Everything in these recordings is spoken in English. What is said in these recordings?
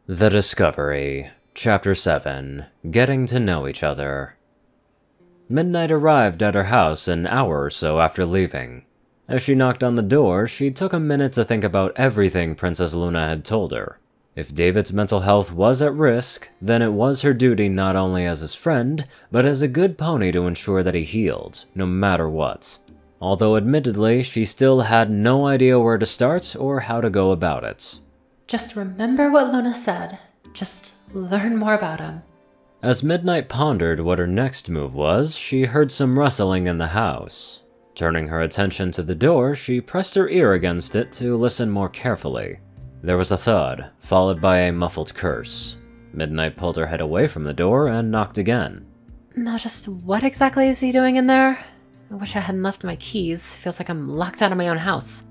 The Discovery, Chapter 7, Getting to Know Each Other. Midnight arrived at her house an hour or so after leaving. As she knocked on the door, she took a minute to think about everything Princess Luna had told her. If David's mental health was at risk, then it was her duty not only as his friend, but as a good pony to ensure that he healed, no matter what. Although admittedly, she still had no idea where to start or how to go about it. Just remember what Luna said. Just learn more about him. As Midnight pondered what her next move was, she heard some rustling in the house. Turning her attention to the door, she pressed her ear against it to listen more carefully. There was a thud, followed by a muffled curse. Midnight pulled her head away from the door and knocked again. Now just what exactly is he doing in there? I wish I hadn't left my keys. Feels like I'm locked out of my own house.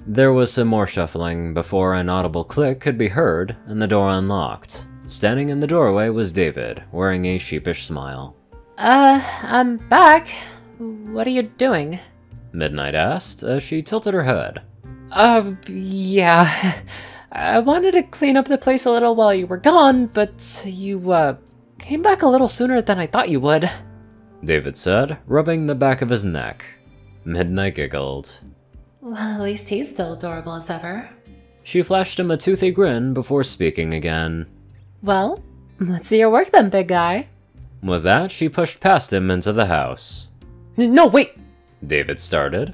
There was some more shuffling before an audible click could be heard and the door unlocked. Standing in the doorway was David, wearing a sheepish smile. I'm back. What are you doing? Midnight asked as she tilted her head. Yeah. I wanted to clean up the place a little while you were gone, but you, came back a little sooner than I thought you would. David said, rubbing the back of his neck. Midnight giggled. Well, at least he's still adorable as ever. She flashed him a toothy grin before speaking again. Well, let's see your work then, big guy. With that, she pushed past him into the house. No, wait! David started.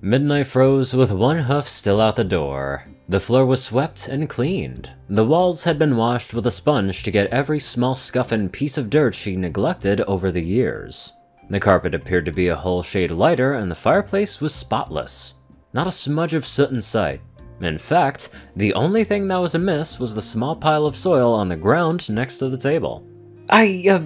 Midnight froze with one hoof still out the door. The floor was swept and cleaned. The walls had been washed with a sponge to get every small scuff and piece of dirt she neglected over the years. The carpet appeared to be a whole shade lighter and the fireplace was spotless. Not a smudge of soot in sight. In fact, the only thing that was amiss was the small pile of soil on the ground next to the table. I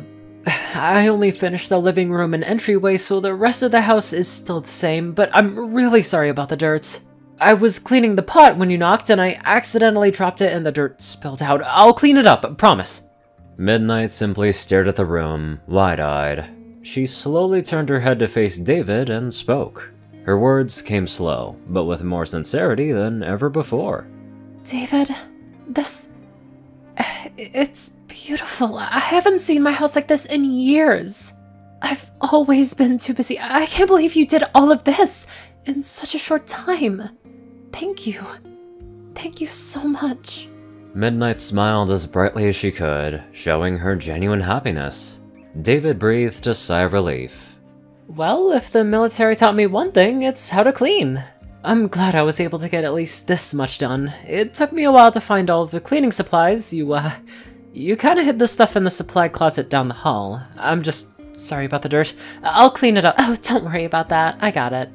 only finished the living room and entryway, so the rest of the house is still the same, but I'm really sorry about the dirt. I was cleaning the pot when you knocked, and I accidentally dropped it and the dirt spilled out. I'll clean it up, promise. Midnight simply stared at the room, wide-eyed. She slowly turned her head to face David and spoke. Her words came slow, but with more sincerity than ever before. David, it's beautiful. I haven't seen my house like this in years. I've always been too busy. I can't believe you did all of this in such a short time. Thank you. Thank you so much. Midnight smiled as brightly as she could, showing her genuine happiness. David breathed a sigh of relief. Well, if the military taught me one thing, it's how to clean. I'm glad I was able to get at least this much done. It took me a while to find all of the cleaning supplies. You kinda hid the stuff in the supply closet down the hall. I'm just sorry about the dirt. I'll clean it up. Oh, don't worry about that. I got it.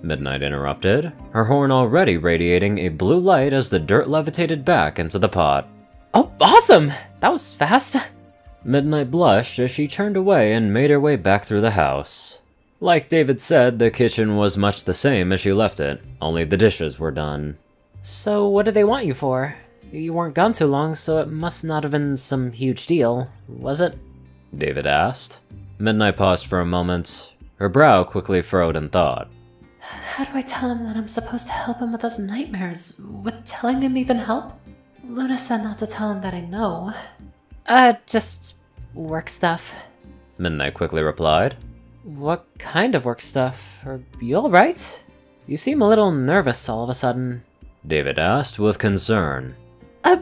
Midnight interrupted, her horn already radiating a blue light as the dirt levitated back into the pot. Oh, awesome! That was fast. Midnight blushed as she turned away and made her way back through the house. Like David said, the kitchen was much the same as she left it, only the dishes were done. So what did they want you for? You weren't gone too long, so it must not have been some huge deal, was it? David asked. Midnight paused for a moment. Her brow quickly furrowed in thought. How do I tell him that I'm supposed to help him with those nightmares? Would telling him even help? Luna said not to tell him that I know. Just work stuff. Midnight quickly replied. What kind of work stuff? Are you alright? You seem a little nervous all of a sudden. David asked with concern.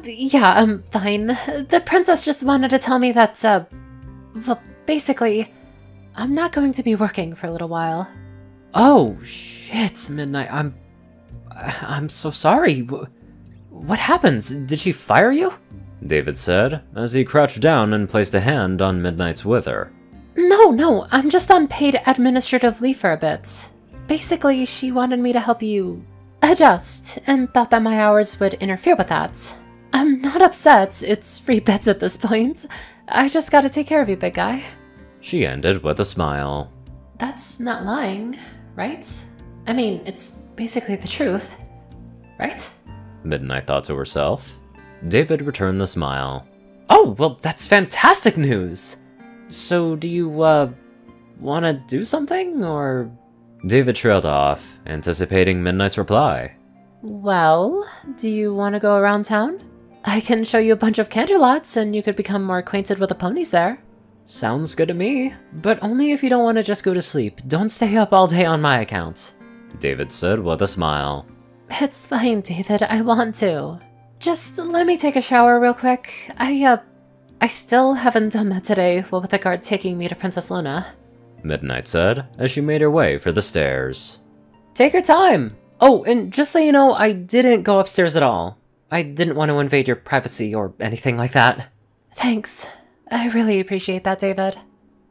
Yeah, I'm fine. The princess just wanted to tell me that, well, basically, I'm not going to be working for a little while. Oh, shit, Midnight, I'm so sorry. What happened? Did she fire you? David said, as he crouched down and placed a hand on Midnight's wither. No, I'm just on paid administrative leave for a bit. Basically, she wanted me to help you adjust, and thought that my hours would interfere with that. I'm not upset, it's free bets at this point. I just gotta take care of you, big guy. She ended with a smile. That's not lying, right? I mean, it's basically the truth, right? Midnight thought to herself. David returned the smile. Oh, well, that's fantastic news! So, do you, wanna do something, or...? David trailed off, anticipating Midnight's reply. Well, do you want to go around town? I can show you a bunch of Canterlots, and you could become more acquainted with the ponies there. Sounds good to me, but only if you don't want to just go to sleep. Don't stay up all day on my account. David said with a smile. It's fine, David. I want to. Just let me take a shower real quick. I still haven't done that today, what with the guard taking me to Princess Luna. Midnight said, as she made her way for the stairs. Take your time! Oh, and just so you know, I didn't go upstairs at all. I didn't want to invade your privacy or anything like that. Thanks. I really appreciate that, David.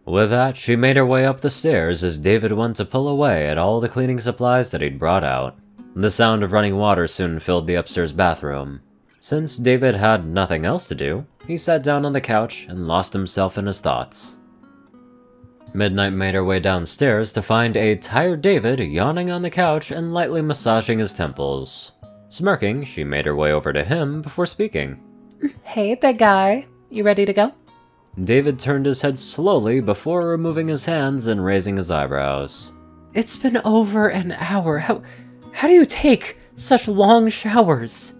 With that, she made her way up the stairs as David went to pull away at all the cleaning supplies that he'd brought out. The sound of running water soon filled the upstairs bathroom. Since David had nothing else to do, he sat down on the couch and lost himself in his thoughts. Midnight made her way downstairs to find a tired David yawning on the couch and lightly massaging his temples. Smirking, she made her way over to him before speaking. Hey, big guy. You ready to go? David turned his head slowly before removing his hands and raising his eyebrows. It's been over an hour. How do you take such long showers?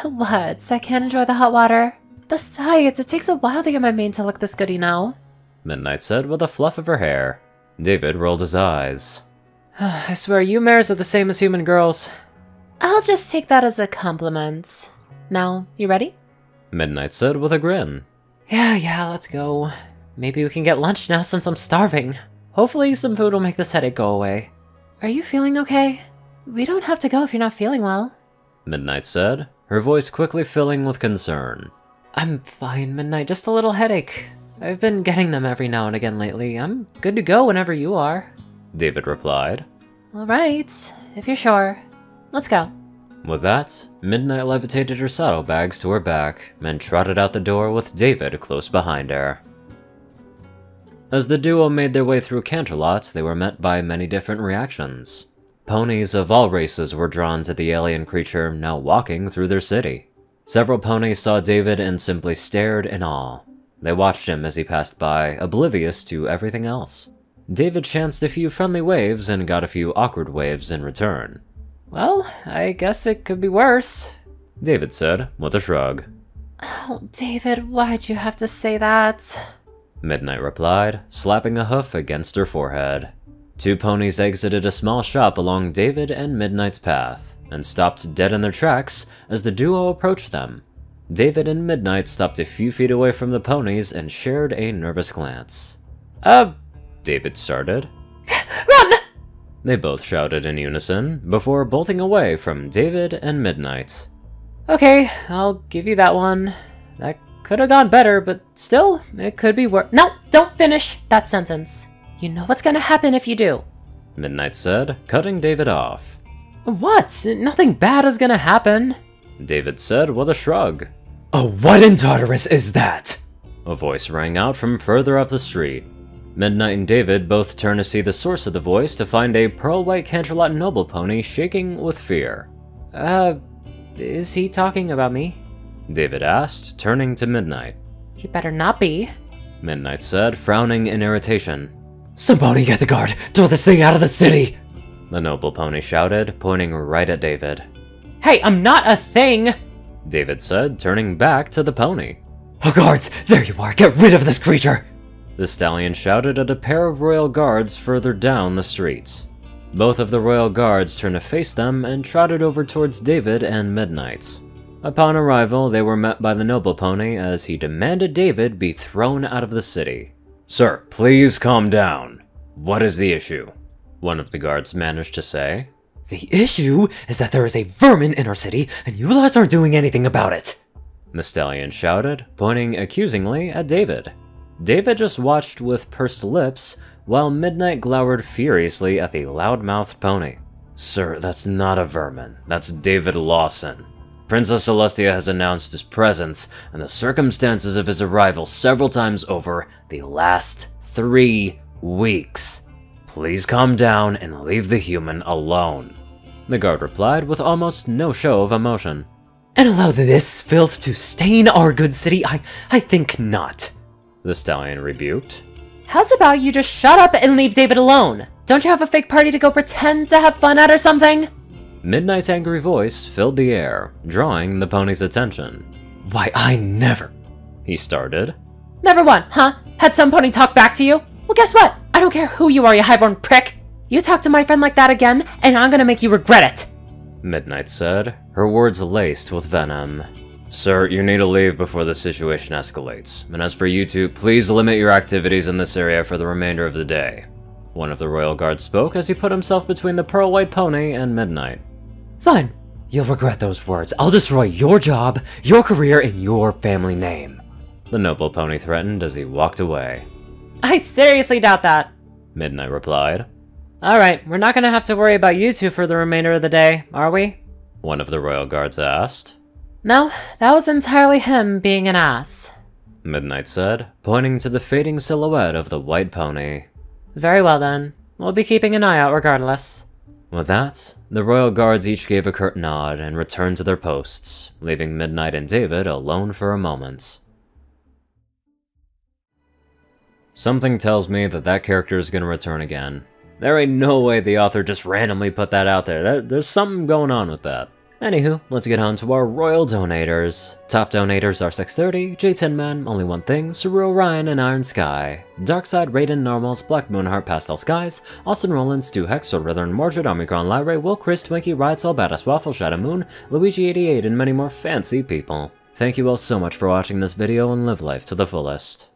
What? I can't enjoy the hot water? Besides, it takes a while to get my mane to look this good, you know? Midnight said with a fluff of her hair. David rolled his eyes. I swear, you mares are the same as human girls. I'll just take that as a compliment. Now, you ready? Midnight said with a grin. Yeah, let's go. Maybe we can get lunch now since I'm starving. Hopefully some food will make this headache go away. Are you feeling okay? We don't have to go if you're not feeling well. Midnight said, her voice quickly filling with concern. I'm fine, Midnight, just a little headache. I've been getting them every now and again lately. I'm good to go whenever you are. David replied. Alright, if you're sure. Let's go. With that, Midnight levitated her saddlebags to her back and trotted out the door with David close behind her. As the duo made their way through Canterlot, they were met by many different reactions. Ponies of all races were drawn to the alien creature now walking through their city. Several ponies saw David and simply stared in awe. They watched him as he passed by, oblivious to everything else. David chanced a few friendly waves and got a few awkward waves in return. Well, I guess it could be worse, David said, with a shrug. Oh, David, why'd you have to say that? Midnight replied, slapping a hoof against her forehead. Two ponies exited a small shop along David and Midnight's path, and stopped dead in their tracks as the duo approached them. David and Midnight stopped a few feet away from the ponies and shared a nervous glance. David started. Run! They both shouted in unison, before bolting away from David and Midnight. Okay, I'll give you that one. That could have gone better, but still, it could be worse. No, don't finish that sentence. You know what's gonna happen if you do. Midnight said, cutting David off. What? Nothing bad is gonna happen. David said with a shrug. Oh, what in Tartarus is that? A voice rang out from further up the street. Midnight and David both turned to see the source of the voice to find a pearl-white Canterlot noble pony shaking with fear. Is he talking about me? David asked, turning to Midnight. He better not be. Midnight said, frowning in irritation. Somebody get the guard! Throw this thing out of the city! The noble pony shouted, pointing right at David. Hey, I'm not a thing! David said, turning back to the pony. Oh, guards! There you are! Get rid of this creature! The stallion shouted at a pair of royal guards further down the street. Both of the royal guards turned to face them and trotted over towards David and Midnight. Upon arrival, they were met by the noble pony as he demanded David be thrown out of the city. "Sir, please calm down. What is the issue?" one of the guards managed to say. The issue is that there is a vermin in our city, and you lads aren't doing anything about it! The stallion shouted, pointing accusingly at David. David just watched with pursed lips, while Midnight glowered furiously at the loud-mouthed pony. "Sir, that's not a vermin. That's David Lawson. Princess Celestia has announced his presence and the circumstances of his arrival several times over the last 3 weeks. Please calm down and leave the human alone," the guard replied with almost no show of emotion. And allow this filth to stain our good city? I think not. The stallion rebuked. How's about you just shut up and leave David alone? Don't you have a fake party to go pretend to have fun at or something? Midnight's angry voice filled the air, drawing the pony's attention. Why, I never... he started. Never what, huh? Had some pony talk back to you? Well, guess what? I don't care who you are, you highborn prick! You talk to my friend like that again, and I'm gonna make you regret it! Midnight said, her words laced with venom. Sir, you need to leave before the situation escalates. And as for you two, please limit your activities in this area for the remainder of the day. One of the royal guards spoke as he put himself between the pearl white pony and Midnight. Fine. You'll regret those words. I'll destroy your job, your career, and your family name. The noble pony threatened as he walked away. I seriously doubt that. Midnight replied. Alright, we're not gonna have to worry about you two for the remainder of the day, are we? One of the royal guards asked. No, that was entirely him being an ass. Midnight said, pointing to the fading silhouette of the white pony. Very well then. We'll be keeping an eye out regardless. With that, the royal guards each gave a curt nod and returned to their posts, leaving Midnight and David alone for a moment. Something tells me that that character is going to return again. There ain't no way the author just randomly put that out there. There's something going on with that. Anywho, let's get on to our royal donators. Top donators are 630, J10Man, Only One Thing, Ceru, Orion, and IronSky. Darkside, Rayden, Narwhals, Blackmoonheart, Pastel Skies, Austin, Rolan, Stu Hex, Rhythm, Mordred, Omicron, Lyrae, Will, Chris, Twinkie, Ride Soul, Badass Waffle, Shadow Moon, Luigi88, and many more fancy people. Thank you all so much for watching this video and live life to the fullest.